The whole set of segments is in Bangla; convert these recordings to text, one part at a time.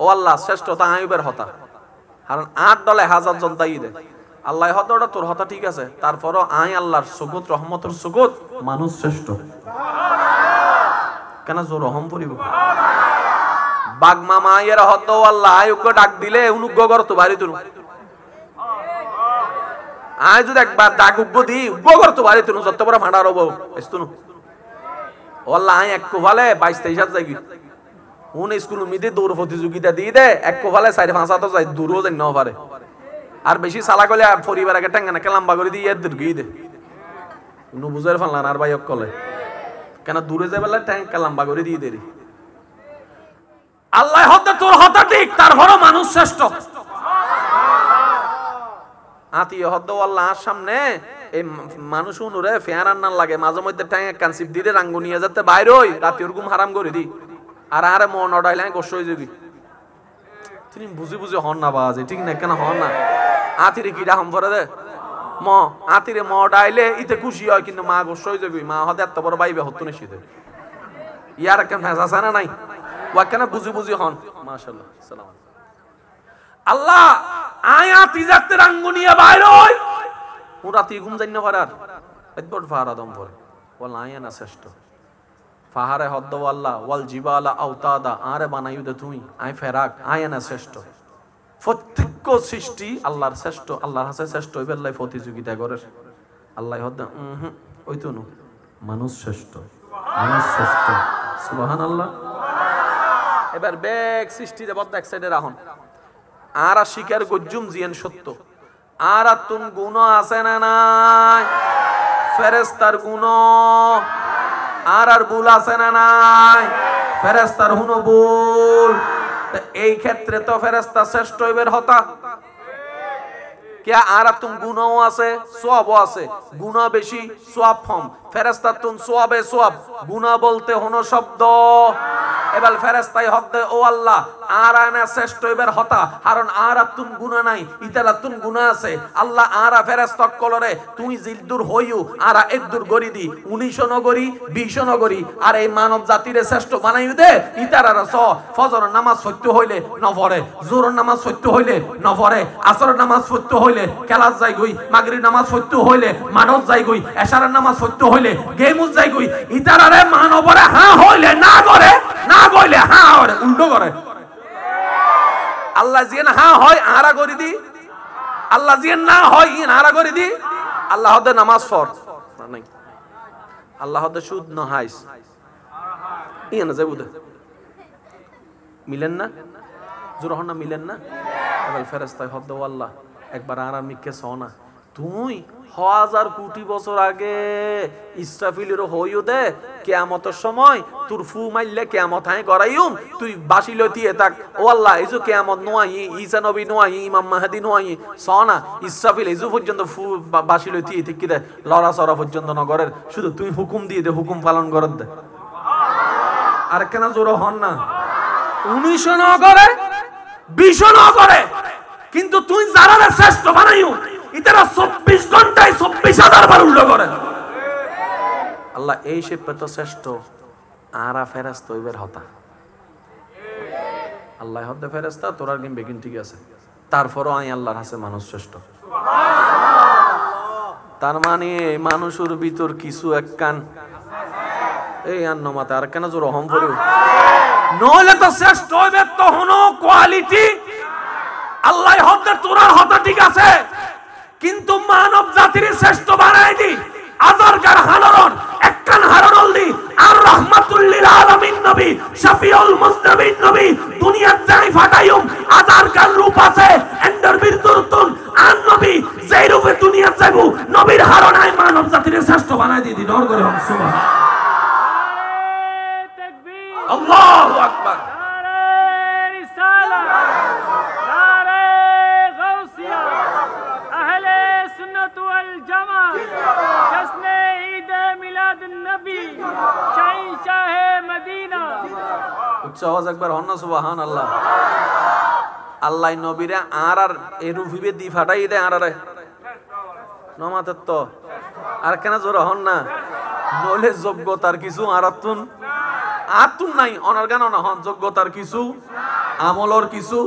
ও আল্লাহ শ্রেষ্ঠতা আইবের হতা, কারণ 8 দলে 1000 জন তাই দে আল্লাহ হতটা তোর হতা ঠিক আছে, তারপরও আই আল্লাহর সুগত রহমতের সুগত মানুষ শ্রেষ্ঠ কেন জোর রহম পরিব বাগ মামা এর হত আল্লাহ আয়ুগ্য ডাক দিলে অনুগ্য কর তো বাড়ি তুলু আয় যদি একবার ডাক উগ্য দি উগ্য কর তো বাড়ি তুলু যত বড় ভাড়া রব এস্তুনু আল্লাহ আয় এক কোভালে 22-23 যাই উন স্কুল মিদে দৌড় প্রতিযোগিতা দিয়ে দে এক কোভালে 4-5 যাই দূরও যাই না পারে আর বেশি সালা গলে পরিবার আগে টাঙ্গা না লম্বা করে দিয়ে দূর গিয়ে দে নু বুঝার ফালনা আর ভাই অকলে কেন দূরে যাই বলে ট্যাঙ্ক লম্বা করে দিয়ে দেরি আল্লাহ হতে তোর হতা ঠিক তারপরও মানুষ শ্রেষ্ঠ আতিয়ে হদ আল্লাহ সামনে এই মানুষ উনুরে ফ্যান আন্নার লাগে মাঝে মধ্যে ট্যাঙ্ক কানসিপ দিয়ে রাঙ্গু নিয়ে যেতে বাইরে ওই রাতে ওরকম হারাম করে দি আর আরে মন অডাইলে গোস হয়ে যাবি তিনি বুঝি বুঝি হন না বাজে ঠিক না কেন হন না আতিরে কিরা হম ভরে দে ম আতিরে ম ডাইলে ইতে খুশি হয় কিন্তু মা গোস হয়ে যাবি মা হতে এত বড় বাইবে হতো না শীতে ইয়ার কেন ভেসা না নাই ওয়া কেন বুঝি বুঝি হন মাশাআল্লাহ সালাম আল্লাহ আয়াত ইজাতে রাঙ্গুনিয়া বাইরে ওই রাতে ঘুম যাই না পারার একবার ফারা দম পড়ে ওয়াল আয়ানা শ্রেষ্ঠ ফাহারে হদ্দ আল্লাহ ওয়াল জিবালা আওতাদা আরে বানাইউ দে তুই আই ফেরাক আয়ানা শ্রেষ্ঠ প্রত্যেক সৃষ্টি আল্লাহর শ্রেষ্ঠ আল্লাহর হাতে শ্রেষ্ঠ হইবে আল্লাহ প্রতিযোগিতা করে আল্লাহ হদ্দ ওই তো নো মানুষ শ্রেষ্ঠ সুবহানাল্লাহ এবার বেগ সৃষ্টিতে বদ্ধ এক সাইডে রাখুন আর শিকার গজ্জুম জিয়ান সত্য আর তুন গুণ আছে না নাই ফেরেশতার গুণ আর ভুল আছে না নাই ফেরেশতার হুনো ভুল এই ক্ষেত্রে তো ফেরেশতা শ্রেষ্ঠ হইবের হতা কে আর তুম গুণও আছে সওয়াবও আছে গুণ বেশি সওয়াব কম ফেরেশতার তুম সওয়াবে সওয়াব গুণ বলতে হনো শব্দ এবার ফেরেশতাই হদ্দে ও আল্লাহ আর আনা শ্রেষ্ঠ হইবের হতা কারণ আর তুম গুণ নাই ইতালা তুম গুণ আছে আল্লাহ আর ফেরেশতা কলরে তুই জিলদুর হইউ আর এক দূর গরি দি 19 নগরী 20 নগরী আর এই মানব জাতিরে শ্রেষ্ঠ বানাইউ দে ইতারার ফজর নামাজ সত্য হইলে ন পড়ে জোহর নামাজ সত্য হইলে ন পড়ে আসর নামাজ সত্য হইলে কেলাস যাই গই মাগরিব নামাজ সত্য হইলে মানব যাই গই এশারের নামাজ সত্য হইলে গেমুজ যাই গই ইতারারে মানবরে হ্যাঁ হইলে না করে না কইলে হ্যাঁ ওরে উল্টো করে আল্লাহ জিন হ্যাঁ হয় আরা করে দি আল্লাহ জিন না হয় ইন আরা করে দি আল্লাহ হদে নামাজ ফরজ নাই আল্লাহ হদে সুদ না হাইস ইন যাবুদে মিলেন না জোরহন না মিলেন না এবার ফেরেশতা হদে আল্লাহ একবার আর মিকে সোনা তুই 1000 কোটি বছর আগে ইসরাফিলের হইও দে কিয়ামতের সময় তোর ফু মাইলে কিয়ামত হাই করাইউম তুই বাসি লতিয়ে তাক ও আল্লাহ ইজু কিয়ামত নয় ঈসা নবী নয় ইমাম মাহদি নয় সোনা ইসরাফিল ইজু পর্যন্ত ফু বাসি লতিয়ে ঠিক কি দে লড়া সরা পর্যন্ত নগরের শুধু তুই হুকুম দিয়ে দে হুকুম পালন কর দে আর কেন জোর হন না 19 নগরে 20 নগরে কিন্তু তুই যারা শ্রেষ্ঠ বানাইও ইতারা 24 ঘন্টায় 24000 বার উল্টো করে আল্লাহ এই শিপে তো শ্রেষ্ঠ আরা ফেরেশতা হইবের হতা আল্লাহ হদ্দে ফেরেশতা তোরার গিন বেগিন ঠিক আছে তারপরও আই আল্লাহর হাতে মানুষ শ্রেষ্ঠ তার মানে মানুষের ভিতর কিছু এক কান এই আন্ন মাথা আর কেন জোর রহম করিও নইলে তো শ্রেষ্ঠ হইবে তো হনো কোয়ালিটি আল্লাহ হদ্দে তোরার হতা ঠিক আছে কিন্তু মানব জাতির শ্রেষ্ঠ বানাই দি আজারগার হানরন একখান হাররল দি আর রাহমাতুল লিল আলামিন নবী শাফিউল মুজতাবিন নবী দুনিয়াত যাই ফাটাইম আজারগার রূপ আছে এন্ডার বিরতুন আর নবী যেই রূপে দুনিয়াত যাইবো নবীর হারনাই মানব জাতির শ্রেষ্ঠ বানাই দি ডর করে হম সুবহান তাকবীর আল্লাহু আকবার আওয়াজ একবার হন না সুবহানাল্লাহ আল্লাহ নবীরে আর এরুফিবে দি ফাটাই দে আরারে নমাতে তো আর কেন জোর হন না নলে যোগ্যতার কিছু আরাতুন নাই অনার গান না হন যোগ্যতার কিছু আমলর কিছু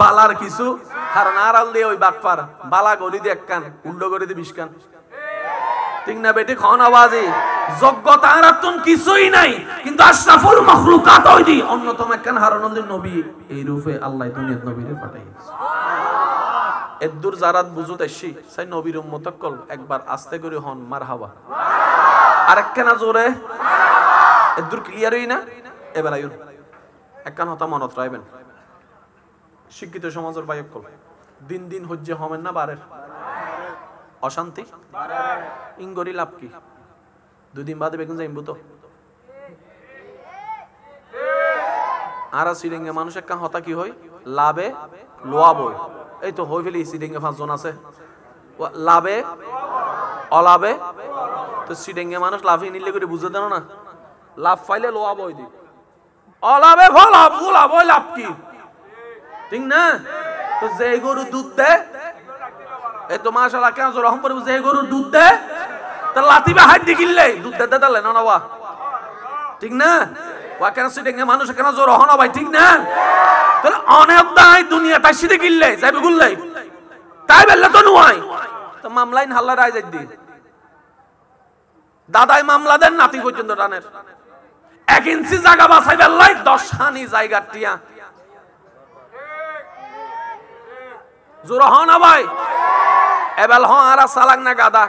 বালার কিছু কারণ আড়াল দিয়ে ওই বাটপার বালা গড়ি দিয়ে এক কান উল্টো গড়ি দিয়ে 20 কান ঠিক না বেটি খন আওয়াজে যোগ্যতা আর তুন কিছুই নাই কিন্তু আশরাফুল মাখলুকাত হইদি অন্যতম একখান হারুনুদ্দিন নবী এই রূপে আল্লাহ দুনিয়াত নবীরে পাঠাইছে এদুর জারাত বুঝুত এসি সাই নবীর উম্মত কল একবার আস্তে করে হন মারহাবা আরেকখানা জোরে এদুর ক্লিয়ার হই না এবার আইন একখান হতা মনত রাখবেন শিক্ষিত সমাজের বাইক কল দিন দিন হজ্জে হমেন না বারের অশান্তি ইঙ্গরি লাভ কি দুদিন বাদে বেগুন যাইব তো আর সিরিঙ্গে মানুষ একখান হতা কি হয় লাভে লোয়া বই এই তো হই ফেলি সিরিঙ্গে 5 জন আছে লাভে অলাভে তো সিরিঙ্গে মানুষ লাভে নিলে করে বুঝে দেন না লাভ পাইলে লোয়া বই দি অলাভে ফলাভ লাভ হয় লাভ কি ঠিক না তো যে গরু দুধ দেয় এই তো মাশাআল্লাহ কেন রহম করে যে গরু দুধ দেয় তা লাতিবা হাত দি গিললে দুধ দিতে দিলে না ওয়া ঠিক না ওয়া কেন সিটিং এ মানুষ কেন জোর হন ভাই ঠিক না তাহলে অনেক দাই দুনিয়া তাই সিটি গিললে যাইবে গুললে তাই বললে তো নয় তো মামলাইন হাল্লা রায় যাই দি দাদাই মামলা দেন নাতি পর্যন্ত টানের 1 ইঞ্চি জায়গা বাছাই বেল্লাই 10 হানি জায়গা টিয়া জোর হন ভাই এবেল হন আর সালাক না গাদা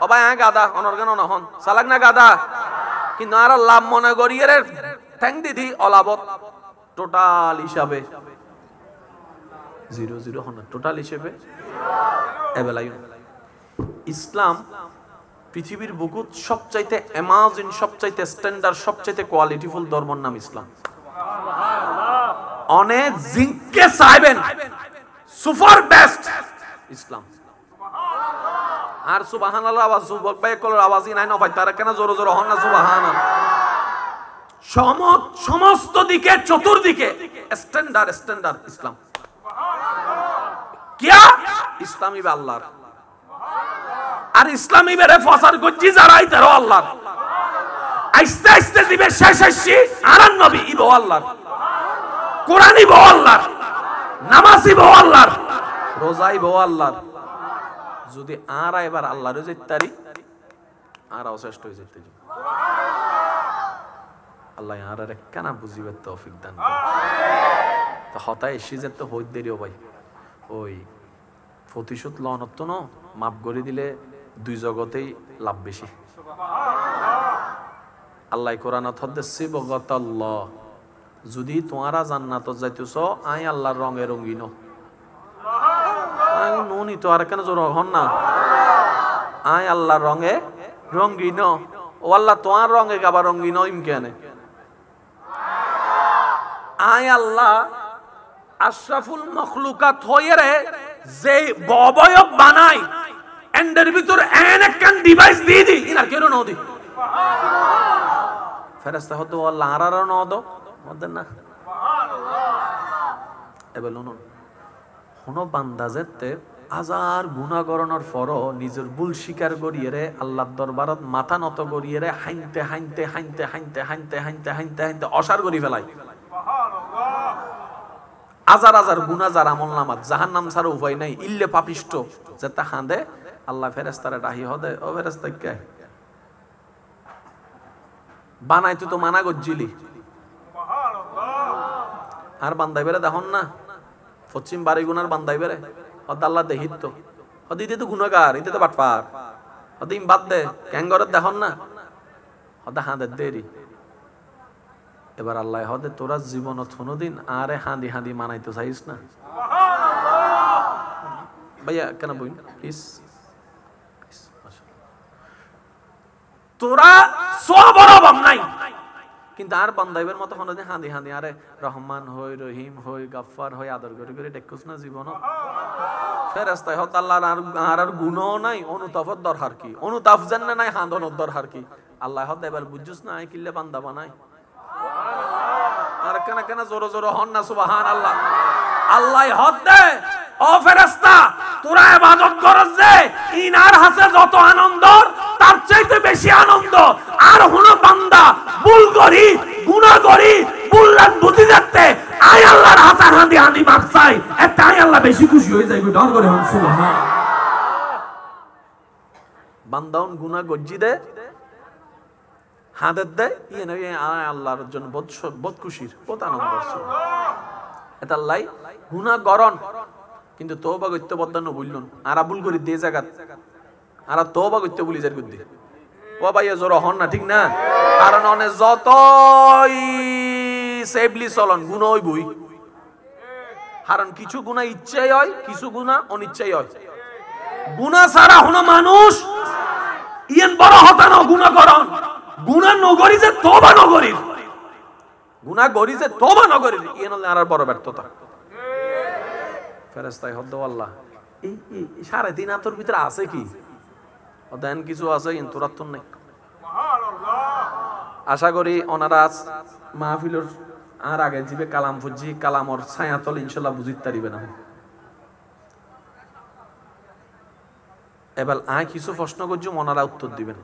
ও ভাই গাদা অনর্গান নহন সালাক না গাদা কিন্তু আর লাভ মনে করিয়ে ঠ্যাং দিদি অলাবত টোটাল হিসাবে 0 হন টোটাল হিসেবে এবেলাই ইসলাম পৃথিবীর বুকুত সবচাইতে এমাজিন সবচাইতে স্ট্যান্ডার্ড সবচাইতে কোয়ালিটিফুল ধর্মের নাম ইসলাম অনেক জিঙ্কে চাইবেন সুপার বেস্ট ইসলাম আর সুবহানাল্লাহ আওয়াজ যুবক ভাই কলর আওয়াজই নাই না ভাই তারা কেন জোরে জোরে হন না সুবহানাল্লাহ সমস্ত দিকে চতুর্দিকে স্ট্যান্ডার্ড ইসলাম কিয়া ইসলামী বে আল্লাহর আর ইসলামী বেরে ফসার গজ্জি যারাই তারও আল্লাহর আস্তে আস্তে দিবে শেষ আসছি আর নবী ইবো আল্লাহর কোরআনই বো আল্লাহর নামাজই বো আল্লাহর রোজাই বো আল্লাহর যদি আর এবার আল্লাহর যেতারি আর অশ্রেষ্ঠ হয়ে যেতে আল্লাহ আর কেনা বুঝিবে তৌফিক দান তো হতায় এসে যেতে হই দেরিও ভাই ওই প্রতিশোধ লনত্ব ন মাপ করে দিলে 2 জগতেই লাভ বেশি আল্লাহ কোরআনত হদ্দেসি বগতাল্লাহ যদি তোমরা জান্নাতত যাইতেছ আই আল্লাহর রঙে রঙিন আই নুনি তো আর কেন জোর হন না আই আল্লাহর রঙে রঙিন ও আল্লাহ তোমার রঙে গাবা রঙিন ইমকানে আই আল্লাহ আশরাফুল মাখলুকাত হইরে যে ববয়ব বানাই এন্ডের ভিতর একখান ডিভাইস দিয়ে দি ইনার কেন নদি ফেরেশতা হতো আল্লাহ আর নদ মদেন না এবে লুন হনো বান্দা যেতে হাজার গুনাহ করণের পর নিজের ভুল স্বীকার করিয়ে রে আল্লাহর দরবারত মাথা নত করিয়ে রে হাইনতে অসার করি ফেলাই হাজার গুনাহ যার আমল নামাত জাহান্নাম ছাড়া উপায় নাই ইল্লে পাপিষ্ট যেটা হাঁদে আল্লাহ ফেরেশতারে ডাহি হদে ও ফেরেশতা কে বানাইতো তো মানা গজ্জিলি আর বান্দাই বেরে দেখুন না পশ্চিম বাড়ি গুনার বান্দাই বেরে হদ আল্লাহ দেহিত তো হদ ইতে তো গুনাহগার ইতে তো বাটপার হদ ইম বাদ দে ক্যাঙ্গরের দেখুন না হদ হাঁদের দেরি এবার আল্লাহ হদে তোরা জীবনত কোনোদিন আরে হাঁদি মানাইতে চাইস না ভাইয়া কেন বই প্লিজ তোরা সবর অভাব নাই কিন্তু আর বান্দাইবের মতো কোনোদিন হাঁদি আরে রহমান হই রহিম হই গাফফার হই আদর করে দেখছস না জীবন ফেরেশতা হত আল্লাহর আর গুণও নাই অনুতাপর দরকার কি অনুতাপ জাননা নাই হাঁদনের দরকার কি আল্লাহ হদ এবার বুঝছস না আই কিল্লে বান্দা বানাই আর কেন জোর হন না সুবহানাল্লাহ আল্লাহ হদ দে ও ফেরেশতা তোরা ইবাদত করছ যে ইনার হাতে যত আনন্দ তার চাইতে বেশি আনন্দ আর হলো বান্দা ভুল করি গুনাহ করি বুললান বুঝি যাচ্ছে আই আল্লাহর হাসান হান্দি হান্দি মাপ চাই, এতে আই আল্লাহ বেশি খুশি হয়ে যায়। ডর করে হন সুবহান। বান্দাউন গুনাহ গজ্জি দে হাদের দে ইয়ে না আই আল্লাহর জন্য বহুত খুশির বহুত আনন্দ আছে। এটা লাই গুনাহ গরন কিন্তু তওবা করতে বদানো বললুন আর আবুল করি দে জায়গা আর তওবা করতে বলি যার গুদ্দি ও ভাইয়া জোর হন না ঠিক না। কারণ অনে যতই সেফলি চলন গুনাহ হইবই। কারণ কিছু গুনাহ ইচ্ছাই হয়, কিছু গুনাহ অনিচ্ছাই হয়। গুনাহ ছাড়া হনো মানুষ ইয়েন বড় হতা না গুনাহ করন। গুনাহ নগরি যে তওবা নগরি, গুনাহ গরি যে তওবা নগরি ইয়েন হলো আর বড় ব্যর্থতা। ফেরেশতায় হদ্দ আল্লাহ এই 3.5 হাতের ভিতরে আছে কি দেন কিছু আছে কিন্তু রাতুন নাই। আশা করি ওনারা মাহফিলের আর আগে জিবে কালাম ফুজি কালামর ছায়াতল ইনশাআল্লাহ বুঝিতে পারিবে না। এবার আয় কিছু প্রশ্ন করছি ওনারা উত্তর দিবেন।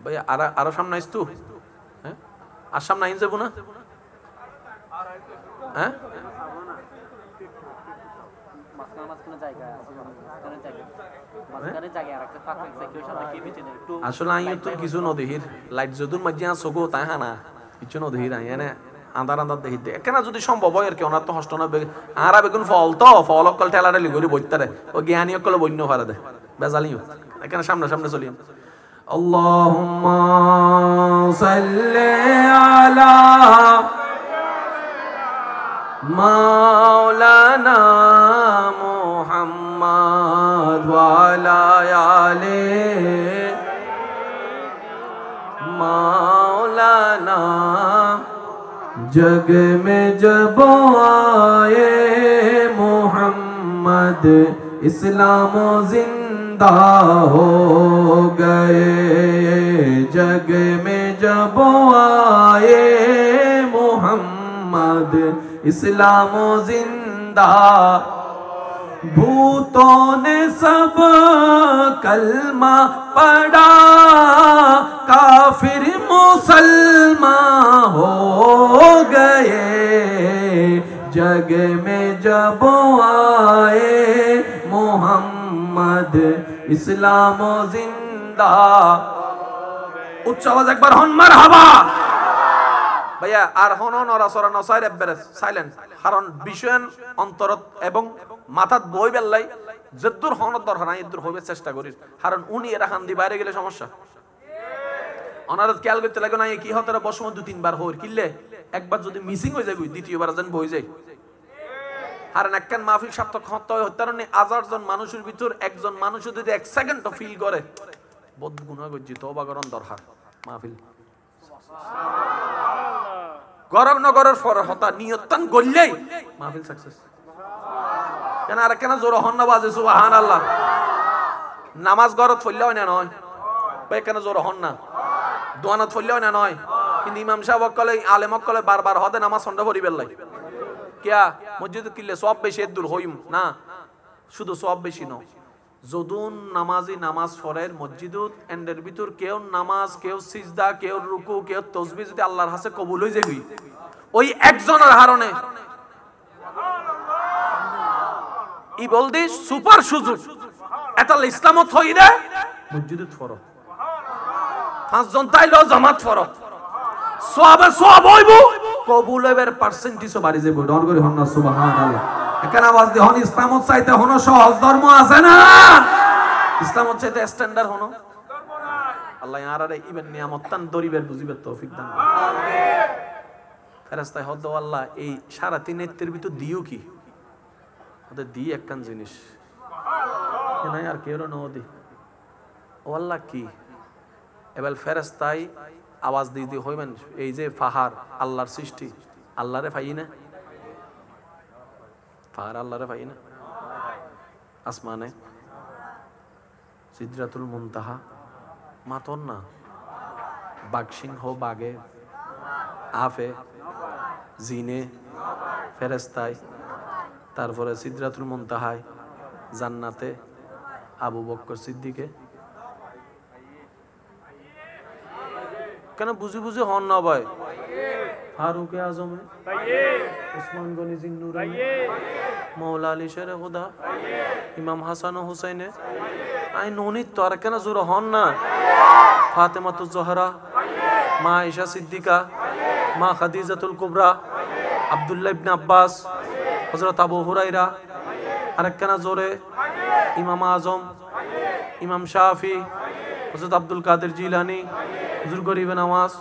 ভাই আরো সামনে আইস তো হ্যাঁ আর সামনে আইন যাবো না হ্যাঁ আসলে আইও তো কিছু নদীর লাইট যদুর মাঝে চোখো তাই হানা কিছু নদীর আই এনে আন্ধার আন্ধার দেখি দে এখানে যদি সম্ভব হয় আর কি ওনার তো হষ্ট না আর বেগুন ফল তো ফল অকল ঠেলাটালি করে বইতারে ও জ্ঞানী অকল বন্য ফারা দে বেজালিও এখানে সামনে সামনে চলি। আল্লাহুম্মা সাল্লি আলা মাওলানা মুহাম্মদ ওয়া আলা আলি মাওলানা। जग में जब आए मोहम्मद इस्लाम जिंदा हो गए। जग में जब आए मोहम्मद इस्लाम जिंदा। भूतों ने सब कलमा पढ़ा काफिर मुसलमान हो गए। जग में जब आए मोहम्मद इस्लाम जिंदा। उच्च आवाज एक बार हन मरहबा ভাইয়া আর হনন নরাসরা নসাইর এবারে সাইলেন্ট। কারণ বিষয়ন অন্তরত এবং মাথাত বই বেল্লাই যদ্দুর হনত দরকার নাই এদ্দুর হইবে চেষ্টা করিস। কারণ উনি এরা হান্দি বাইরে গেলে সমস্যা অনারত খেয়াল করতে লাগে না কি হতরা বসমত 2-3 বার হইর কিল্লে একবার যদি মিসিং হয়ে যায় দ্বিতীয়বার যেন বই যায়। কারণ একখান মাহফিল সার্থক হতে হয় হত্যারণে 1000 জন মানুষের ভিতর একজন মানুষ যদি 1 সেকেন্ড ফিল করে বদ গুনাহ গজ্জি তওবা করন দরকার মাহফিল গরম নগরের পরে হতা নিয়তন গললেই মাহফিল সাকসেস। কেন আর কেন জোর হন না বাজে সুবহানাল্লাহ। নামাজ গরত পড়লে হয় না নয় ভাই কেন জোর হন না দোয়ানত পড়লে হয় না নয়। কিন্তু ইমাম সাহেব কলে আলেম কলে বারবার হদে নামাজ সন্ধ্যা পড়ি বেলাই কিয়া মসজিদ কিল্লে সব বেশি দূর হইম না শুধু সব বেশি নয়। যদুন নামাজি নামাজ পড়ের মসজিদুত এন্ডের ভিতর কেউ নামাজ কেউ সিজদা কেউ রুকু কেউ তাসবিহ যদি আল্লাহর কাছে কবুল হই যাবি ওই একজনের হারণে ই বলদি সুপার সুযোগ এটা ইসলামত হই রে মসজিদুত পড়ো 5 জন তাইলো জামাত পড়ো সওয়াবে সওয়াব হইব কবুল হইবার পার্সেন্টেজও বাড়ি যাবে। ডর করে হন না সুবহানাল্লাহ। এখানে আওয়াজ দি হন ইসলামত চাইতে হন সহজ ধর্ম আছে না ইসলামত চাইতে স্ট্যান্ডার্ড হন ধর্ম নাই। আল্লাহ ইয়ারারে ইবেন নিয়ামতান দরিবের বুঝিবে তৌফিক দান আমিন। ফেরেশতায় হদ আল্লাহ এই সারা তিনের ভিতর দিও কি ওদের দি একখান জিনিস সুবহানাল্লাহ না আর কেউ না ওদি ও আল্লাহ কি। এবার ফেরেশতায় আওয়াজ দিতে হইবেন এই যে পাহাড় আল্লাহর সৃষ্টি আল্লাহরে পাই না পাহাড় আল্লাহরে পাই না আসমানে সিদরাতুল মুনতাহা মাতন না বাগসিংহ বাগে আফে জিনে ফেরেশতায় তারপরে সিদরাতুল মুনতাহায় জান্নাতে আবু বকর সিদ্দিকে কেন বুঝি বুঝি হন না ভাই ফারুক আজমে উসমান গনি জিন্নুরাইন, মৌলা আলী শেরে খুদা, ইমাম হাসান ও হুসাইনে, আই ননি তো আর কেন জোর হন না, ফাতেমাতুজ জোহরা, মা আয়েশা সিদ্দিকা, মা খাদিজাতুল কুবরা, আব্দুল্লাহ ইবনে আব্বাস, হযরত আবু হুরায়রা, আরেকখানা জোরে ইমাম আজম, ইমাম শাফি, হযরত আব্দুল কাদের জিলানী, হুজুর গরিবে নওয়াজ।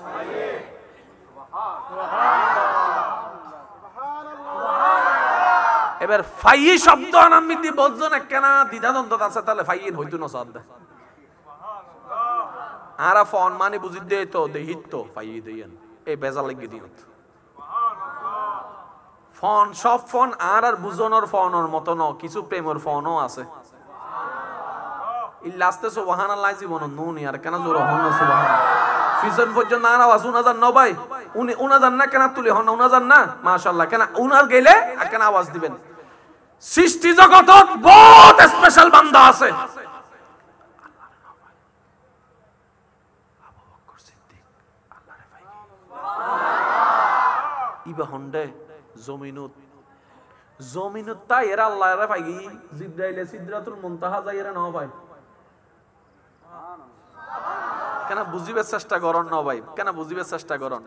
এবার ফাইয়ি শব্দ আনামিতি বলছেন একখানা দ্বিধাদ্বন্দ্ব আছে, তাহলে ফাইয়িন হইতো না সাদ আরা ফোন মানে বুঝি দে তো দেহিত তো ফাইয়ি দেন এই বেজা লাগি দিন ফোন সব ফোন আর বুঝনোর ফোনের মতো ন, কিছু প্রেমের ফোনও আছে। ইল্লাস্তে সুবহানাল্লাহ জীবন নুনি আর কেন জোর হন না সুবহানাল্লাহ ফিজন পর্যন্ত আর আওয়াজ উনাজান ন ভাই, উনাজান না কেন তুলি হন উনাজান না মাশাআল্লাহ, কেন উনার গেলে কেন আওয়াজ দিবেন। সৃষ্টি জগতত বহুত স্পেশাল বান্দা আছে, ইবা হন্ডে জমিনুত জমিনুত তাই এরা আল্লাহ এরা পাই জিব্রাইলে সিদরাতুল মুনতাহা যাই এরা নাও ভাই, কেন বুঝিবার চেষ্টা করন না ভাই, কেন বুঝিবার চেষ্টা করন।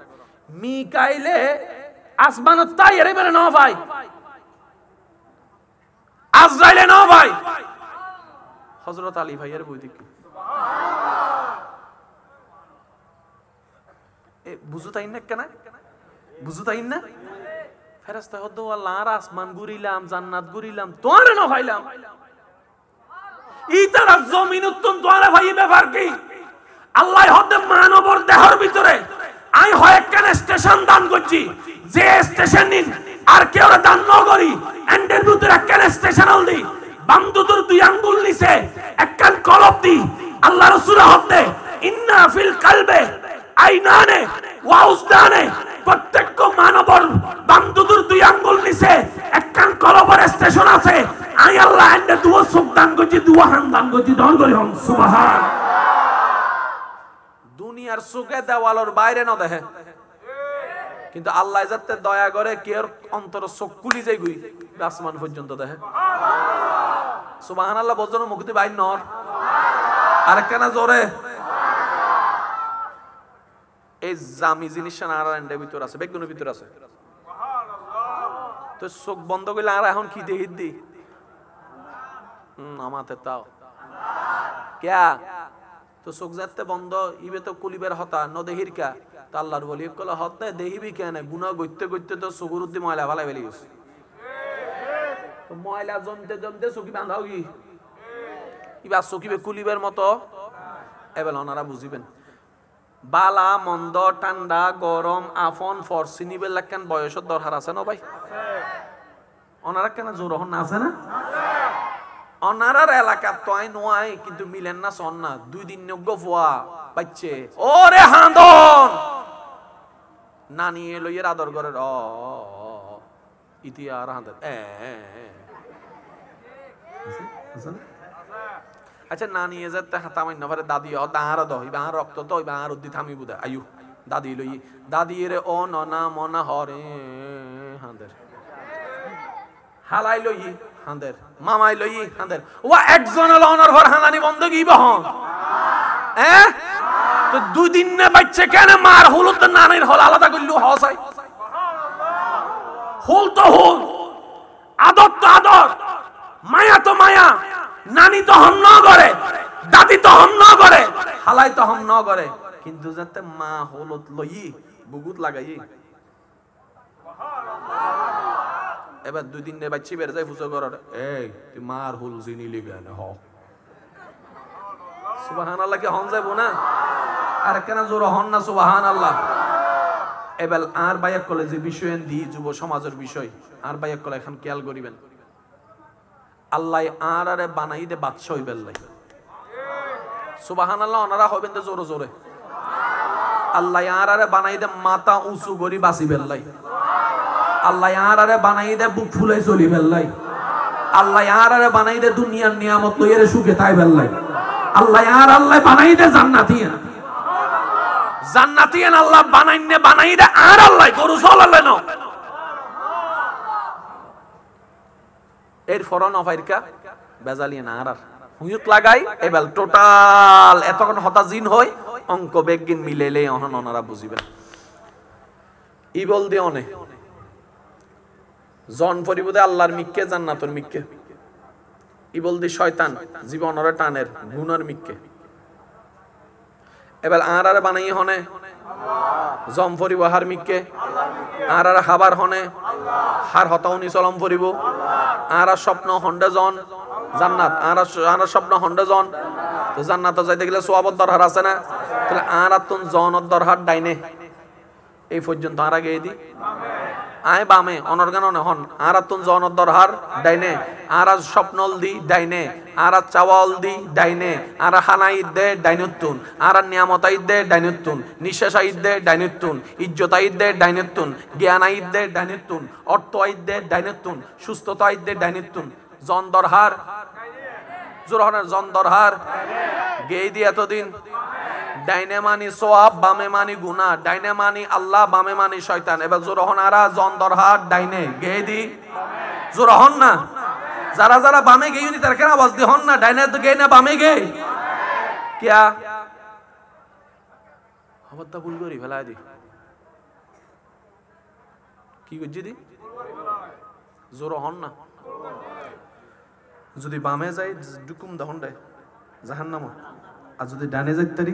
মিকাইলে আসমানত তাই এরা বেরে নাও ভাই, আজরাইলে নাও ভাই, হযরত আলী ভাইয়ের বই দেখি এ বুঝু তাই না, কেন বুঝু তাই না। ফেরেশতা হদ্দো আল্লাহ আর আসমান ঘুরিলাম, জান্নাত ঘুরিলাম, তোরে না ভাইলাম ইতারা জমিনুত্তম তোরে ভাই ব্যাপার কি। আল্লাহ হদ্দে মানবর দেহর ভিতরে আই হয় কেন স্টেশন দান করছি, যে স্টেশন নিন আর কেউ দান ন করি, এন্ডের ভিতরে কেন স্টেশন হল দি বামদুদুর দুই আঙ্গুল নিছে একখান কলব দি। আল্লাহ রাসূল হদ্দে ইন্না ফিল কলবে আইনানে ওয়া উসদানে, প্রত্যেক মানবর বামদুদুর দুই আঙ্গুল নিছে একখান কলবের স্টেশন আছে। আই আল্লাহ এন্ডে দুয়া চোখ দান করছি, দুয়া হান দান করছি, দন করি হন সুবহান। দুনিয়ার চোখে দেওয়ালের বাইরে না দেখে, কিন্তু আল্লাহ যাতে দয়া করে কের অন্তর চোখ খুলি যাই গুই আসমান পর্যন্ত দেখে। সুবহানাল্লাহ বলজন মুক্তি বাইর নর আর কেন জোরে এই জামি জিনিস আর এন্ডের ভিতর আছে, বেগুনের ভিতর আছে। তো চোখ বন্ধ করলে আর এখন কি দেহি দি আমাতে তাও ক্যা তো চোখ যাতে বন্ধ ইবে তো কুলিবের হতা ন দেহির কা, তো আল্লাহর বলি কলে হতে দেহিবি কেন গুণা গইতে গইতে তো চকুর উদ্দি ময়লা ভালাই ফেলি গেছে, তো ময়লা জমতে জমতে চকি বাঁধাও কি ইবা চকিবে কুলিবের মতো। এবার ওনারা বুঝিবেন বালা মন্দ ঠান্ডা গরম আফন ফরসি নিবেল কেন বয়সের দরকার আছে না ভাই, ওনারা কেন জোর হন আছে না। অনারার এলাকা তো আই নোয়াই কিন্তু মিলেন না সন না, দুই দিন যোগ্য ফুয়া বাচ্চে ওরে হাঁদন নানি লইয়ের আদর ঘরের ইতিহার হাঁদের আচ্ছা নানি এ যাতে হাতামান্য পারে দাদি দাঁড় দই বাহার রক্ত তো বাহার উদ্দি থামি বুধা আয়ু দাদি লই দাদি রে ও ননা মনা হরে হাঁদের হালাই লই হাঁদের মামাই লই হাঁদের ও একজন লওনার ঘর হানানি বন্ধ কি বহন তো দুই দিন না বাচ্চা কেন মার হল তো নানির হল আলাদা করলু হসাই হল তো হল আদর তো আদর মায়া তো মায়া নানি তো হম ন করে দাদি তো হম ন করে হালাই তো হম ন করে কিন্তু যাতে মা হলত লই বুগুত লাগাই এবার দুই দিন বাচ্চি বের যায় ফুসো করার এই তুই মার হুল জিনি লিগে না হ সুবহানাল্লাহ কি হন যাইবো না আর কেন জোর হন না সুবহানাল্লাহ। এবার আর বাইক কলেজে বিষয় দি যুব সমাজের বিষয় আর বাইক কলে এখন খেয়াল করিবেন আল্লাহ আর আরে বানাই দে বাদশা হইবেন লাই সুবহানাল্লাহ ওনারা হইবেন দে জোরে জোরে আল্লাহ আর আরে বানাই দে মাথা উঁচু করি বাঁচিবেন লাই আল্লাহ আর আরে বানাই দে বুক ফুলে চলিবেন লাই আল্লাহ আর আরে বানাই দে দুনিয়ার নিয়ামত লইরে সুখে তাইবেন লাই আল্লাহ আর আল্লাহ বানাই দে জান্নাতিয়া জান্নাতিয়ান আল্লাহ বানাই দে আর আল্লাহ গরু চলালে না এর ফরন অফাইরকা বেজালিয়ে না আর হুইত লাগাই এবার টোটাল এতক্ষণ হতা জিন হই অঙ্ক বেগিন মিলেলে অহন ওনারা বুঝিবেন ই বল দিয়ে অনে জন পরিবদে আল্লাহর মিক্কে জান্নাতর মিক্কে ই বল দি শয়তান জীবনের টানের গুণের মিক্কে এবার আর বানাই হনে জম পরিব হার মিক্কে আর খাবার হনে হার হতাউনি চলম পরিব আর স্বপ্ন হন্ডে জন জান্নাত আর স্বপ্ন হন্ডে জন তো জান্নাত যাইতে গেলে সোয়াবত দরকার আছে না তাহলে আর তুন জনের দরকার ডাইনে এই পর্যন্ত আর আগে দি আয় বামে অনর্গান হন আর তুন জনের দরকার ডাইনে আর স্বপ্নল দি ডাইনে আর চাওয়াল দি ডাইনে আর হানাই দে ডাইনুত্তুন আর নিয়ামতাই দে ডাইনুত্তুন নিঃশ্বাসাই দে ডাইনুত্তুন ইজ্জতাই দে ডাইনুত্তুন জ্ঞানাই দে ডাইনুত্তুন অর্থ দে ডাইনুত্তুন সুস্থতা দে ডাইনুত্তুন জন দরহার জোরহনের জন দরহার গেই দি এতদিন ডাইনে মানি সোয়াব বামে মানি গুনাহ ডাইনে মানি আল্লাহ বামে মানি শয়তান এবার জোরহন আরা জন দরহার ডাইনে গেই দি জোরহন না যারা যারা বামে গেইনি তার কেন আওয়াজ দি হন না ডাইনে তো গেই না বামে গে কিয়া হবতা ভুল করি ফেলাই দি কি করছি দি জোরহন না যদি বামে যাই ডুকুম দহন দেয় জাহান্নাম আর যদি ডানে যাইতারি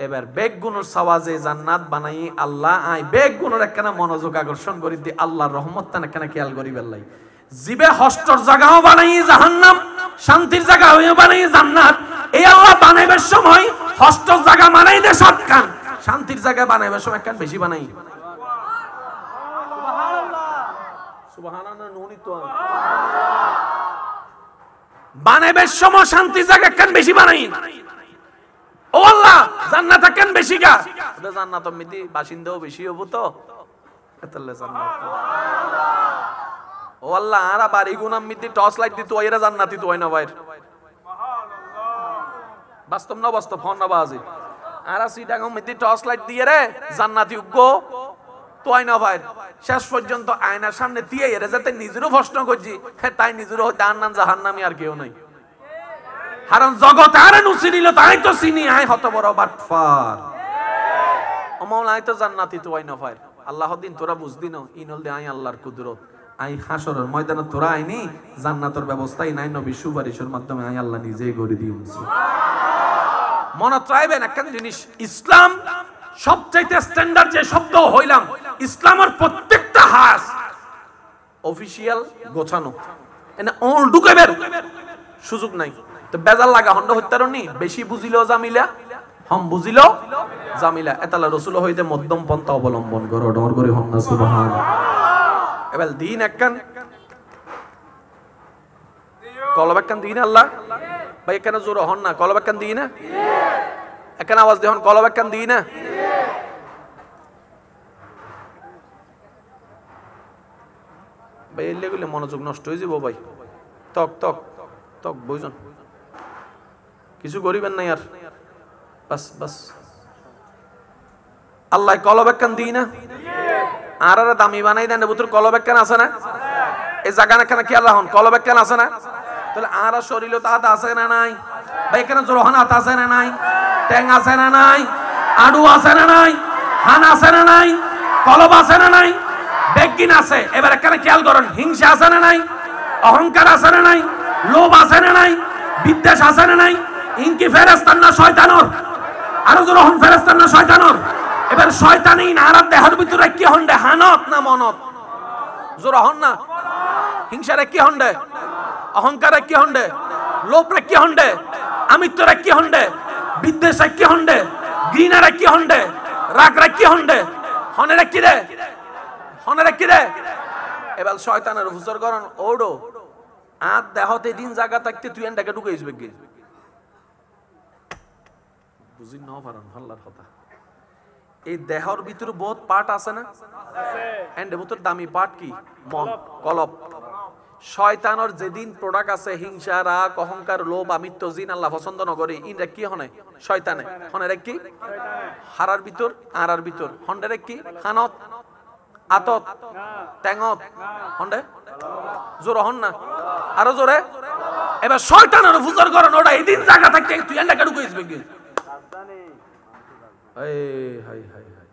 এবার বেগ গুণের সাওয়াজে জান্নাত বানাই আল্লাহ আই বেগ গুণের একখানা মনোযোগ আকর্ষণ করি দি আল্লাহর রহমত তান একখানা খেয়াল করি বেলাই জিবে হষ্টর জায়গাও বানাই জাহান্নাম শান্তির জায়গা হয়ে বানাই জান্নাত এই আল্লাহ বানাইবার সময় হষ্টর জায়গা বানাই দে সাত কান শান্তির জায়গা বানাইবার সময় একখান বেশি বানাই সুবহানাল্লাহ নুনি তো বানাইবার সময় শান্তির জায়গা একখান বেশি বানাই ও আল্লাহ জান্নাত একখান বেশি গা ওটা জান্নাত মিতি বাসিন্দাও বেশি হবো তো এতলে জান্নাত ও আল্লাহ আরা বাড়ি গুনাম মিতি টর্চ লাইট দিত ওইরা জান্নাতি তো হয় না ভাই বাস্তব না বাস্তব ফোন না বাজে আরা সিটাগম মিতি টর্চ লাইট দিয়ে রে জান্নাতি উগ্গো তো হয় না ভাই শেষ পর্যন্ত আয়নার সামনে দিয়ে এরে যাতে নিজেরও প্রশ্ন করছি তাই নিজেরও জাহান্নাম জাহান্নামী আর কেউ নাই কারণ জগৎ আর নুচি নিল তাই তো চিনি আয় হত বড় বাটফার অমল আয় তো জান্নাতি তো হয় না ভাই আল্লাহ দিন তোরা বুঝদি না ইনল দে আয় আল্লাহর কুদরত আই হাসরের ময়দানে তোরা আইনি জান্নাতের ব্যবস্থাই নাই নবী সুপারিশের মাধ্যমে আই আল্লাহ নিজেই করে দিয়েছি মনে রাখবেন একটা জিনিস ইসলাম সবচাইতে স্ট্যান্ডার্ড যে শব্দ হইলাম ইসলামের প্রত্যেকটা হাস অফিশিয়াল গোছানো এনে অল ঢুকাইবের সুযোগ নাই তো বেজাল লাগা হন্ড হত্যারনি বেশি বুঝিলো জামিলা হম বুঝিলো জামিলা এতালা রাসূল হইতে মধ্যম পন্থা অবলম্বন করো ডর করে হন না সুবহানাল্লাহ এবার দিন একখান কলব একখান দিন আল্লাহ ভাই এখানে জোর হন না কলব একখান দিই না এখানে আওয়াজ দেখুন কলব একখান দিই না ভাই এলে গেলে মনোযোগ নষ্ট হয়ে যাবো ভাই তক তক তক বুঝুন কিছু করিবেন না আর বাস বাস আল্লাহ কলব একখান দিই না আর দামি বানাই দেন বুতুর কলব একখান আছে না এই জায়গা না খেয়াল রাখুন কলব একখান আছে না তাহলে আর শরীর তো হাত আছে না নাই ভাই এখানে জোরহান হাত আছে না নাই ট্যাং আছে না নাই আড়ু আছে না নাই হান আছে না নাই কলব আছে না নাই বেগিন আছে এবার এখানে খেয়াল করুন হিংসা আছে না নাই অহংকার আছে না নাই লোভ আছে না নাই বিদ্বেষ আছে না নাই ইনকি ফেরেশতার না শয়তানর আর জোরহান ফেরেশতার না শয়তানর এবার শয়তানি না আর দেহের ভিতরে কি হন্ডে হানত না মনত জোরহান না হিংসারে কি হন্ডে অহংকারে কি হন্ডে লোভরে কি হন্ডে আমিত্বরে কি হন্ডে বিদ্বেষে কি হন্ডে ঘৃণারে কি হন্ডে রাগরে কি হন্ডে হনেরে কি রে হনেরে কি রে এবার শয়তানের হুজুর করন ওড়ো আর দেহতে দিন জায়গা থাকতে তুই এন্ডাকে ঢুকাইস বেগে বুঝি না পারেন আল্লাহর কথা এই দেহর ভিতরে বহুত পার্ট আছে না আছে এন্ডে ভিতর দামি পার্ট কি মন কলব শয়তানের যেদিন প্রোডাক্ট আছে হিংসা রাগ অহংকার লোভ আমিত্ব জিন আল্লাহ পছন্দ ন করে ইনরা কি হনে শয়তানে হনে কি হারার ভিতর আরার ভিতর হন্ডে কি হানত আতত ট্যাঙত হন্ডে জোর হন না, আরো জোরে। এবার শয়তানের ফুজার করেন, ওটা এদিন জায়গা থাকতে তুই এন্ডা কাটু কইস বেগে। হাই হাই হাই হাই।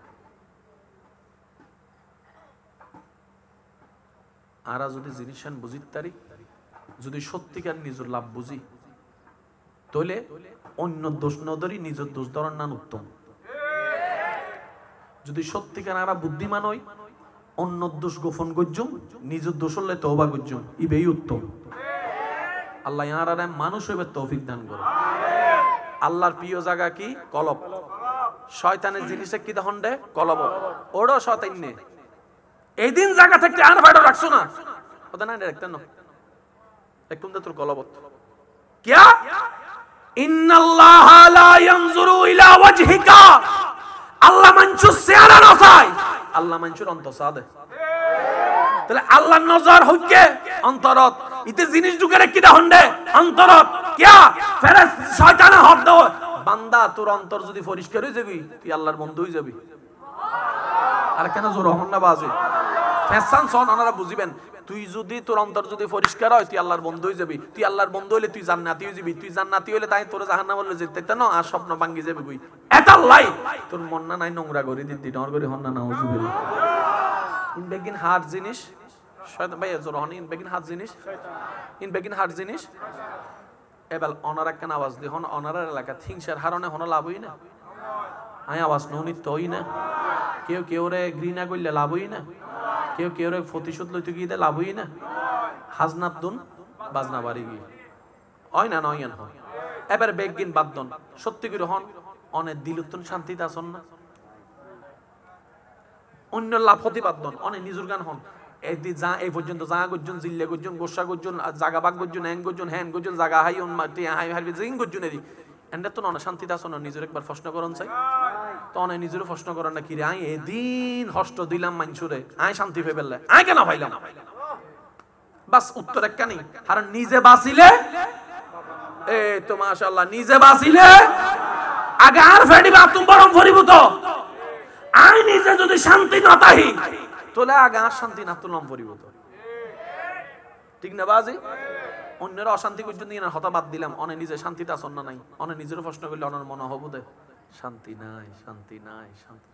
আরা যদি জিনিসান বুঝিত তারি, যদি সত্যিকার নিজের লাভ বুঝি, তাহলে অন্য দোষ ন ধরি নিজের দোষ ধরার নান উত্তম। যদি সত্যিকার আরা বুদ্ধিমান হই, অন্য দোষ গোপন গজ্জুম, নিজের দোষ হলে তওবা গজ্জুম, ইবেই উত্তম। আল্লাহ ইয়ারা মানুষ হইবে তৌফিক দান করে। আল্লাহর প্রিয় জায়গা কি? কলব। শয়তানের জিনিসে কি দহন দে? কলব। ওড়ো শয়তান নে এই দিন জায়গা থেকে আর ফায়দা রাখছো না, ওটা না রাখতেন না, একদম তোর কলব। কিয়া ইন্নাল্লাহা লা ইয়ানজুরু ইলা ওয়াজহিকা, আল্লাহ মানুষের চেহারা না চায়, আল্লাহ মানুষের অন্তর চায়। তাহলে আল্লাহর নজর হইকে অন্তরত, ইতে জিনিস ঢুকে কি দহন দে? অন্তরত। কিয়া ফেরেশ শয়তানে হক দাও, বান্দা তোর অন্তর যদি পরিষ্কার হয়ে যাবি, তুই আল্লাহর বন্ধু হয়ে যাবি। আর কেন জোর হন না বাজে ফেসান সন, ওনারা বুঝিবেন। তুই যদি তোর অন্তর যদি পরিষ্কার হয়, তুই আল্লাহর বন্ধু হয়ে যাবি। তুই আল্লাহর বন্ধু হইলে তুই জান্নাতি হয়ে যাবি। তুই জান্নাতি হইলে তাই তোর জাহান্নাম বললে যেতে না, আর স্বপ্ন ভাঙ্গি যাবে কই। এটা লাই তোর মন না নাই নোংরা করে দিদি ডর করে হন না নাউজুবিল্লাহ। ইন বেগিন হার জিনিস শয়তান ভাই জোর হন, ইন বেগিন হার জিনিস, ইন বেগিন হার জিনিস। এবার ওনারা কেন আওয়াজ দি হন, ওনারার এলাকা হিংসার হারণে হন লাভ হই না, আই আওয়াজ নৌনিত হই না, কেউ কেউ রে ঘৃণা করলে লাভ হই না, কেউ কেউ রে প্রতিশোধ লইতে গিয়ে লাভ হই না। হাজনাত দুন বাজনা বাড়ি গিয়ে হয় না নয় হয়। এবার বেগিন বাদন সত্যি করে হন, অনেক দিলুত্তন শান্তিতে আসন না, অন্য লাভ প্রতিবাদ দন, অনেক নিজুর গান হন। যা এই পর্যন্ত যা গর্জন জিল্লে গর্জন গোসা গর্জন জাগা বাগ গর্জন হ্যাং গর্জন হ্যান গর্জন জাগা হাই হাই হারবে জিং গর্জন এরি এন্ডা তো না শান্তিতে আসন। নিজের একবার প্রশ্ন করন চাই তো, অনেক নিজের প্রশ্ন করেন না, কি রে আই এদিন হষ্ট দিলাম মানসুরে, আই শান্তি পেয়ে ফেললে আই কেন পাইলাম? বাস উত্তর একখানি, আর নিজে বাঁচিলে এ তো মাশাআল্লাহ, নিজে বাঁচিলে আগে আর ফেডিবা তুমি বরং ফরিবো তো। আই নিজে যদি শান্তি না তাহি, তোলে আগে আর শান্তি না তুলম পরিব তো, ঠিক না বাজি? অন্যরা অশান্তি পর্যন্ত নিয়ে না হতা বাদ দিলাম, অনে নিজে শান্তিতে আসন না নাই, অনে নিজের প্রশ্ন করলে অনার মনে হবো দে শান্তি নাই, শান্তি নাই, শান্তি।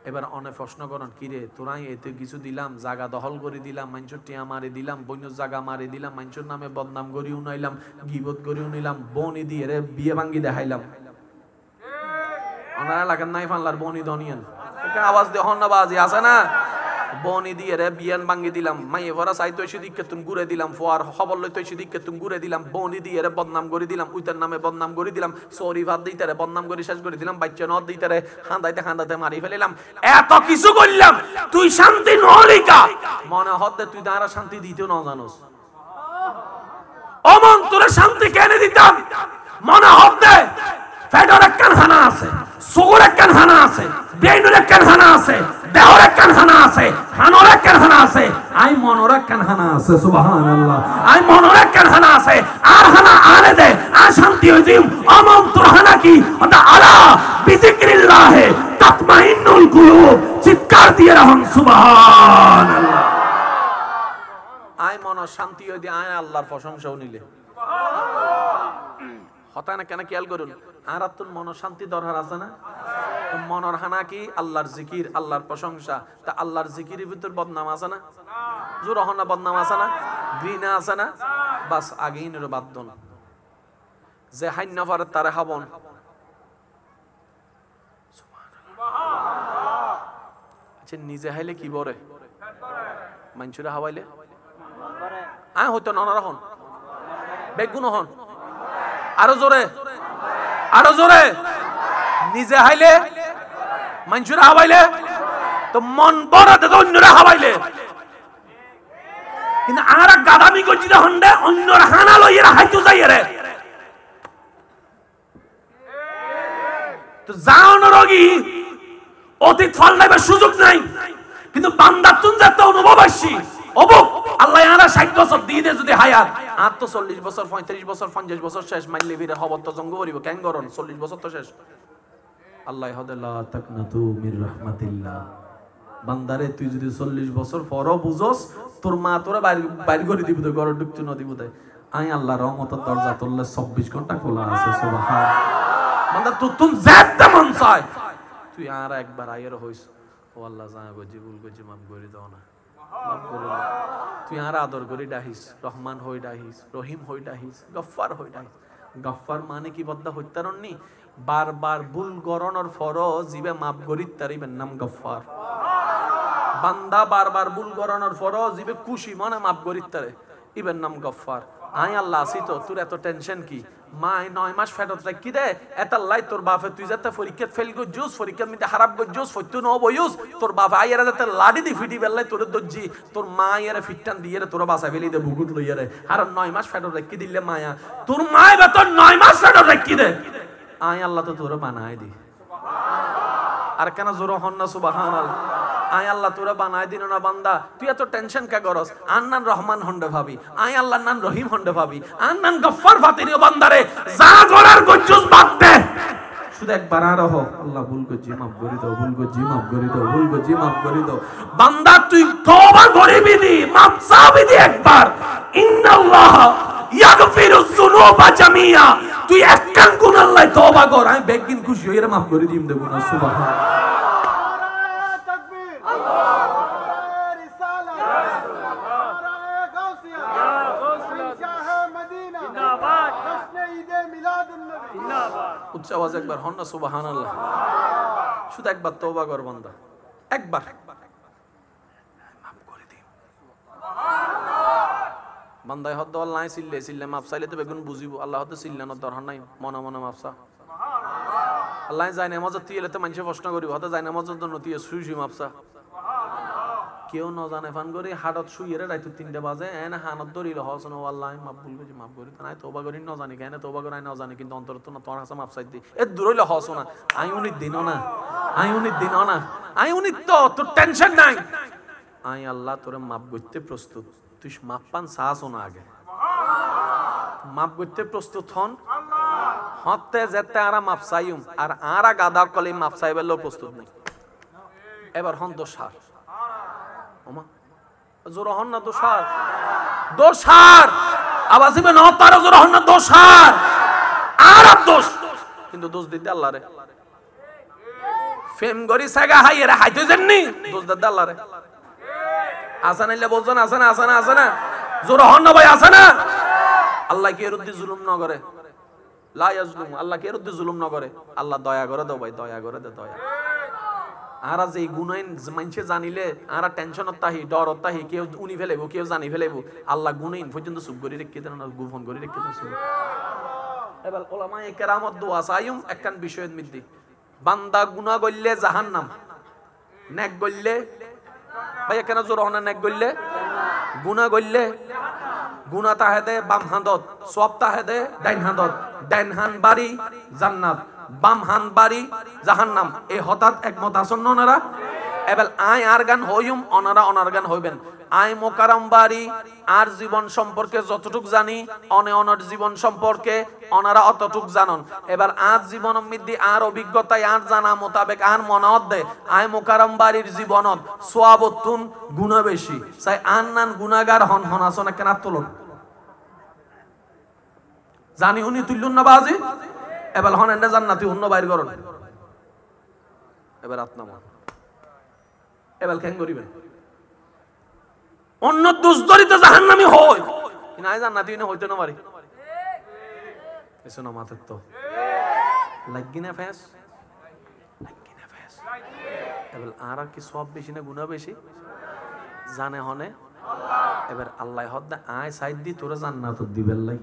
এবার অনেক প্রশ্ন করেন, কিরে তোরাই এতে কিছু দিলাম, জায়গা দখল করে দিলাম, মানুষের টিয়া মারি দিলাম, বন্যর জায়গা মারি দিলাম, মানুষের নামে বদনাম করি উনাইলাম, গিবত করি উনাইলাম, বনি দিয়ে রে বিয়ে ভাঙ্গি দেখাইলাম। ওনারা এলাকার নাই ফানলার বনি দনিয়ান আওয়াজ দিয়ে হন না বাজি আছে না, বনি দিয়ে রে বিয়ান ভাঙ্গি দিলাম, মাইয়ে ভরা চাইতো এসে দিকে তুমি ঘুরে দিলাম, ফোয়ার খবর লইতো এসে দিকে তুমি ঘুরে দিলাম, বনি দিয়ে রে বদনাম করে দিলাম, উইতার নামে বদনাম করে দিলাম, সরি ভাত দিতে রে বদনাম করে শেষ করে দিলাম, বাচ্চা নদ দিতে রে খান্দাইতে খান্দাইতে মারি ফেলিলাম। এত কিছু করলাম, তুই শান্তি নহলিকা মনে হতে তুই তারা শান্তি দিতেও না জানোস। অমন তোরে শান্তি কেনে দিতাম মনে হতে ফেডর একখান হানা আছে, সুগুর একখান হানা আছে, ব্রেইনুর একখান হানা আছে, দেহর একখান হানা আছে, হানোর একখান হানা আছে, আই মনোর একখান হানা আছে। সুবহানাল্লাহ, আই মনোর একখান হানা আছে, আর হানা আরে দে আর শান্তি হই দিম। অমন তোর হানা কি ওটা আলা বিজিক্রিল্লাহ তাতমাইন্নুল কুলুব, চিৎকার দিয়ে রাহন সুবহানাল্লাহ। আই মন শান্তি হই দি, আয় আল্লাহর প্রশংসাও নিলে হতায় না কেন খেয়াল করুন। আর তোর মন শান্তি দরকার আছে না? মনের হানা কি? আল্লাহর জিকির, আল্লাহর প্রশংসা। তা আল্লাহর জিকিরের ভিতর বদনাম আছে না? জোর হনা বদনাম আছে না? ঘৃণা আছে না? বাস আগেই নির বাধ্য না যে হাইন্য পারে তারে হাবন। আচ্ছা নিজে হাইলে কি বরে, মানুষরা হাওয়াইলে আয় হইতো ননারা হন বেগুন হন, আরো জোরে, আরো জোরে। নিজে হাইলে মানুষরা হাওয়াইলে তো মন বড় অন্যরা হাওয়াইলে, কিন্তু আর গাদামি করছি হন্ডে অন্যরা হানা লইয়েরা হাইতো যাই রে তো যাওন রোগী অতীত ফল নেবার সুযোগ নাই, কিন্তু বান্দা তুন যাতে অনুভব আসছি অবুক আল্লাহ আরা 60 বছর দিয়ে দে যদি হায়াত আর তো 40 বছর 35 বছর 50 বছর শেষ মাইলে ভিড়ে হবত তো জঙ্গ করিব কেন করন 40 বছর তো শেষ। আল্লাহ হদাল্লাহ তাকনাতু মির রাহমাতিল্লাহ, বান্দারে তুই যদি 40 বছর পরও বুঝোস তোর মা তোরা বাইর করে দিব তো ঘরে ঢুকতে না দিব তাই আই আল্লাহ রহমতের দরজা তোরলে 24 ঘন্টা খোলা আছে সুবহান বান্দা তুই যেতে মন চায় তুই আর একবার আয়ের হইস ও আল্লাহ জানা গজি ভুল গজি মাফ করে দাও না মাফ করে দাও তুই আর আদর করে ডাহিস রহমান হই ডাহিস রহিম হই ডাহিস গফফার হই ডাহিস গফফার মানে কি বদ্দা হইতারনি বারবার ভুল গরণর ফরজ জিবে মাফ করিত তারিবেন নাম গফফার বান্দা বারবার ভুল গরণর ফরজ জিবে খুশি মনে মাফ করিত তারে ইবেন নাম গফফার আই আল্লাহ আসি তো তোর এত টেনশন কি মা 9 মাস ফেরত রাখি দে এত আল্লাহ তোর বাপে তুই যাতে পরীক্ষা ফেল গো জুস পরীক্ষা মিতে খারাপ গো জুস ফইতু ন বয়ুস তোর বাপ আইয়ারে যাতে লাডি দি ফিটি বেল্লাই তোর দজ্জি তোর মা আইয়ারে ফিটটান দিয়ে তোর বাসা ফেলি দে বুকুত লইয়ারে আর 9 মাস ফেরত রাখি দিলে মায়া তোর মাই বা তোর 9 মাস ফেরত রাখি দে আই আল্লাহ তো তোর বানাই দি আর কেন জোর হন না সুবহানাল্লাহ আই আল্লাহ তোরা বানায় দিন না বান্দা তুই এত টেনশন কে করস আন্নান রহমান হন্ডে ভাবি আই আল্লাহ নান রহিম হন্ডে ভাবি আন্নান গফফার ফাতিরিও বান্দারে যা করার গজ্জুস বাদ দে শুধু একবার আর হো আল্লাহ ভুল গজি মাফ করে দাও ভুল গজি মাফ করে দাও ভুল গজি মাফ করে দাও বান্দা তুই তওবা করিবি দি মাফ চাবি দি একবার ইন্নাল্লাহ ইয়াগফিরুজ যুনুবা জামিয়া তুই একখান গুনাহ আল্লাহ তওবা কর আমি বেগিন খুশি হইরা মাফ করে দিম দেব না সুবহানাল্লাহ উচ্চ আওয়াজ একবার হন না সুবহানাল্লাহ শুধু একবার তওবা কর বান্দা একবার মাফ করে দিও বান্দায় হদ আল্লাহ সিল্লে সিল্লে মাফ চাইলে তো বেগুন বুঝিব আল্লাহ হদ সিল্লানোর দরকার নাই মনে মনে মাফ চা আল্লাহ যায় নামাজত তুই এলে তো মানুষে প্রশ্ন করিব হতে যায় নামাজের জন্য তুই শুই শুই মাফ চা কেউ ন জানে ফান করে হাড়ত শুইয়ে রাইতো 3টা বাজে এনে হানত ধরিল হসন আল্লাহ মাফ ভুল গেছি মাফ করি নাই তওবা করি ন জানি কেন তওবা করাই ন জানি কিন্তু অন্তর তো না তোর কাছে মাফ চাই দি এ দূর হইল হসনা আই উনি দিন না আই উনি দিন না আই উনি তো তোর টেনশন নাই আই আল্লাহ তোরে মাফ করতে প্রস্তুত তুই মাফ পান সাহস না আগে মাফ করতে প্রস্তুত হন হতে যেতে আর মাফ চাইম আর আরা গাদা কলে মাফ চাইবেল প্রস্তুত নেই এবার হন দোষার ওমা জোর হন না দোষার দোষার আওয়াজ দিবেন না তার জোর হন না দোষার আর দোষ কিন্তু দোষ দিতে আল্লাহ রে ফেম গরি সাগা হাই এরা হাইতে জাননি দোষ দিতে আল্লাহ রে আসান আইলে বলছেন আসান আসান আসান জোর হন না ভাই আসান আল্লাহ কি এরুদ্দি জুলুম না করে লা ইয়াজলুম আল্লাহ কি এরুদ্দি জুলুম না করে আল্লাহ দয়া করে দাও ভাই দয়া করে দে দয়া আরা যে গুনাইন মানছে জানিলে আরা টেনশন তাহি ডর তাহি কেউ উনি ফেলেবো কেউ জানি ফেলেবো আল্লাহ গুনাইন পর্যন্ত চুপ করে রেখে দেন না গোপন করে রেখে দেন এবার উলামায়ে কেরামত দোয়া চাইম একখান বিষয়ের মধ্যে বান্দা গুনাহ করলে জাহান্নাম নেক করলে ভাই কেন জোর হনা নেক করলে গুনাহ করলে গুনাহ তাহেদে বাম হাতত সওয়াব তাহেদে ডাইন হাতত ডাইন হান বাড়ি জান্নাত বাম হান বাড়ি জাহান্নাম এই হঠাৎ একমত আসন্ন ওনারা এবার আই আর গান হইম ওনারা ওনার গান হইবেন আই মোকারম বাড়ি আর জীবন সম্পর্কে যতটুক জানি অনে অনর জীবন সম্পর্কে ওনারা অতটুক জানন এবার আর জীবন মধ্যে আর অভিজ্ঞতায় আর জানা মোতাবেক আর মনত দে আই মোকারম বাড়ির জীবনত সোয়াবতুন গুনাহ বেশি চাই আন নান গুনাহগার হন হন আসন কেন তুলন জানি উনি তুলুন না বাজি এবার হন এন্ডা জান্নাতি অন্য বাইর করুন এবার আত্মা এবার কেন করিবেন অন্য দুষ্দরিত জাহান্নামী হয় কিন্তু আই জান্নাতি না হইতে না পারি এসো না মাথার তো লাগি না ফেস এবার আর কি সব বেশি না গুনাহ বেশি জানে হনে এবার আল্লাহ হদ্দা আয় সাইড দি তোরা জান্নাত দিবেন লাই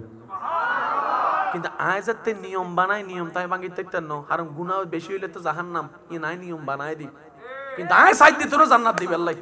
কিন্তু আয় যাতে নিয়ম বানাই নিয়ম তাই ভাঙি দেখতেন না কারণ গুনাহ বেশি হইলে তো জাহান্নাম ই নাই নিয়ম বানাই দি কিন্তু আয় সাইড দি তোরা জান্নাত দিবেন লাই